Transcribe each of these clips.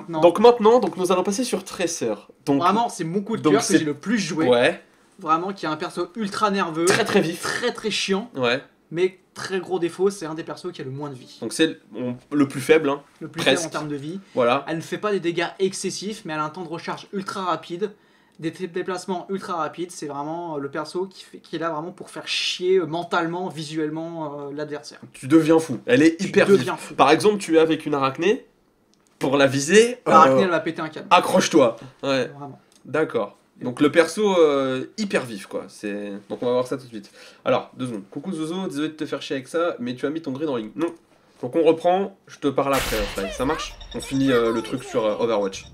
Donc maintenant, nous allons passer sur Tracer. Donc, vraiment, c'est mon coup de cœur que j'ai le plus joué. Ouais. Vraiment, qui a un perso ultra nerveux. Très vif. Très chiant. Ouais. Mais très gros défaut, c'est un des persos qui a le moins de vie. Donc c'est le plus faible, hein. Le plus faible en termes de vie. Voilà. Elle ne fait pas des dégâts excessifs, mais elle a un temps de recharge ultra rapide. Des déplacements ultra rapides, c'est vraiment le perso qui est là vraiment pour faire chier mentalement, visuellement l'adversaire. Tu deviens fou, elle est hyper vive. Par exemple, tu es avec une arachnée, pour la viser... L'arachnée, elle va péter un câble. Accroche-toi. Ouais. Vraiment. D'accord. Donc le perso hyper vif quoi. Donc on va voir ça tout de suite. Alors, 2 secondes. Coucou Zozo, désolé de te faire chier avec ça, mais tu as mis ton grid en ligne. Non. Donc on reprend, je te parle après. Ça marche? On finit le truc sur Overwatch.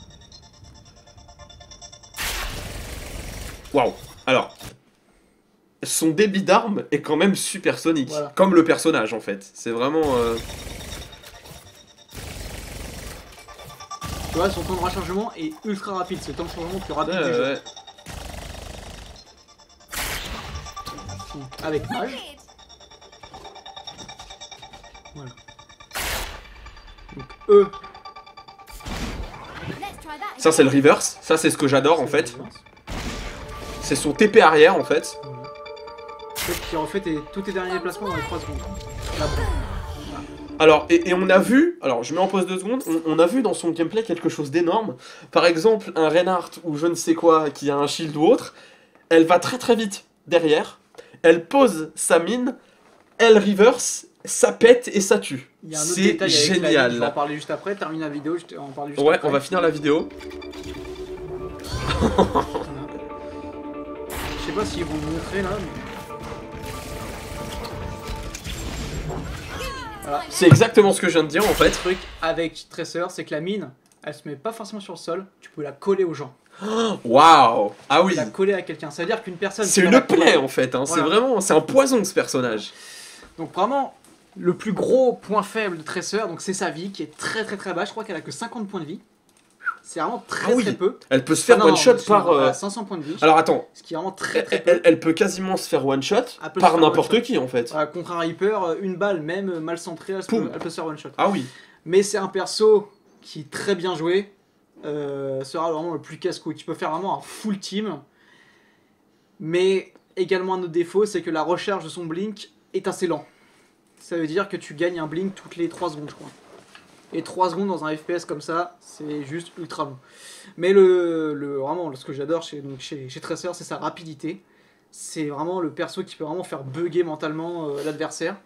Waouh. Alors, son débit d'armes est quand même supersonique. Voilà. Comme le personnage en fait. C'est vraiment... Tu vois, son temps de rechargement est ultra rapide. C'est le temps de rechargement le plus rapide du jeu. Avec mage. Voilà. Donc eux. Ça c'est le reverse. Ça c'est ce que j'adore en fait. C'est son TP arrière en fait. Qui refait tous tes derniers déplacements dans les 3 secondes. Là, voilà. Alors, et on a vu, alors je mets en pause 2 secondes, on a vu dans son gameplay quelque chose d'énorme. Par exemple, un Reinhardt ou je ne sais quoi qui a un shield ou autre, elle va très vite derrière, elle pose sa mine, elle reverse, ça pète et ça tue. C'est génial. Je vais en parler juste après, termine la vidéo, je en parle juste après. Ouais, après. on va finir la vidéo. Je sais pas s'ils vont me montrer là, mais... Voilà. C'est exactement ce que je viens de dire en fait. Le truc avec Tracer, c'est que la mine, elle se met pas forcément sur le sol, tu peux la coller aux gens. Waouh. Ah oui. La coller à quelqu'un, ça veut dire qu'une personne... C'est une plaie en fait, hein. Voilà. C'est un poison ce personnage. Donc vraiment, le plus gros point faible de Tracer, donc c'est sa vie qui est très bas, je crois qu'elle a que 50 points de vie. C'est vraiment très peu. Elle peut se faire one shot par 500 points de vie. Alors attends. Ce qui est vraiment très peu. Elle peut quasiment se faire one shot par n'importe qui en fait. Voilà, contre un Reaper, une balle même mal centrée, elle peut se faire one shot. Ah oui. Mais c'est un perso qui est très bien joué. Sera vraiment le plus casse-couille. Tu peux faire vraiment un full team. Mais également un autre défaut, c'est que la recharge de son blink est assez lent. Ça veut dire que tu gagnes un blink toutes les 3 secondes je crois. Et 3 secondes dans un FPS comme ça, c'est juste ultra long. Mais vraiment, ce que j'adore chez Tracer, c'est sa rapidité. C'est vraiment le perso qui peut vraiment faire bugger mentalement l'adversaire.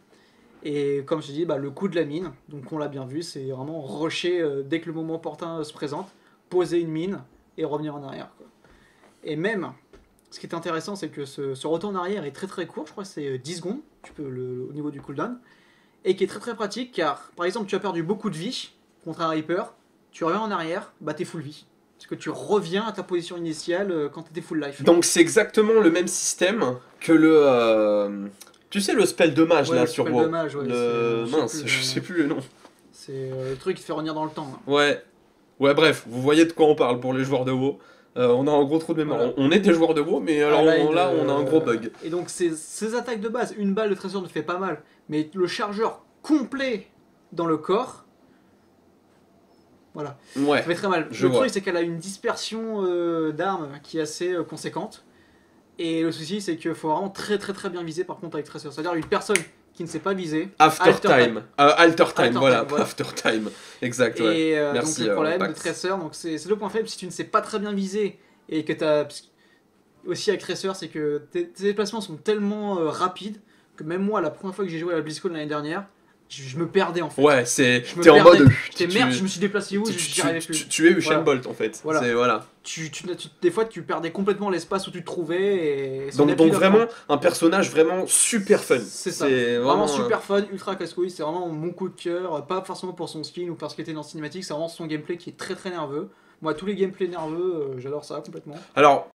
Et comme je dis, le coup de la mine, donc on l'a bien vu, c'est vraiment rusher dès que le moment opportun se présente, poser une mine et revenir en arrière, quoi. Et même, ce qui est intéressant, c'est que ce retour en arrière est très court, je crois que c'est 10 secondes, au niveau du cooldown. Et qui est très pratique car, par exemple, tu as perdu beaucoup de vie contre un Reaper, tu reviens en arrière, t'es full vie. Parce que tu reviens à ta position initiale quand t'étais full life. Donc c'est exactement le même système que le... tu sais le spell de mage là sur WoW. Mince, je sais plus le nom. C'est le truc qui te fait revenir dans le temps. Là. Ouais, bref, vous voyez de quoi on parle pour les joueurs de WoW. On a un gros trou de mémoire. Voilà. On est des joueurs de WoW, mais alors là, on a un gros bug. Et donc ces attaques de base, une balle de Tracer ne fait pas mal, mais le chargeur complet dans le corps, voilà, ouais, ça fait très mal. Le truc, c'est qu'elle a une dispersion d'armes qui est assez conséquente. Et le souci, c'est qu'il faut vraiment très bien viser par contre avec Tracer. C'est-à-dire une personne qui ne sait pas viser. Alter time, voilà, after time. Exact, ouais. Et merci. Donc le problème de Tracer, c'est le point faible si tu ne sais pas très bien viser et que tu as aussi avec Tracer, c'est que tes déplacements sont tellement rapides que même moi, la première fois que j'ai joué à la BlizzCon l'année dernière, je me perdais en fait. Ouais, t'es en mode. J'étais merde, je me suis déplacé où, j'y arrivais plus. Tu es Usain Bolt en fait. Voilà. Des fois, tu perdais complètement l'espace où tu te trouvais. Et donc vraiment, un personnage vraiment super fun. C'est ça. Vraiment super fun, ultra casse-couille. C'est vraiment mon coup de cœur. Pas forcément pour son skin ou parce qu'il était dans cinématique, c'est vraiment son gameplay qui est très nerveux. Moi, tous les gameplays nerveux, j'adore ça complètement. Alors,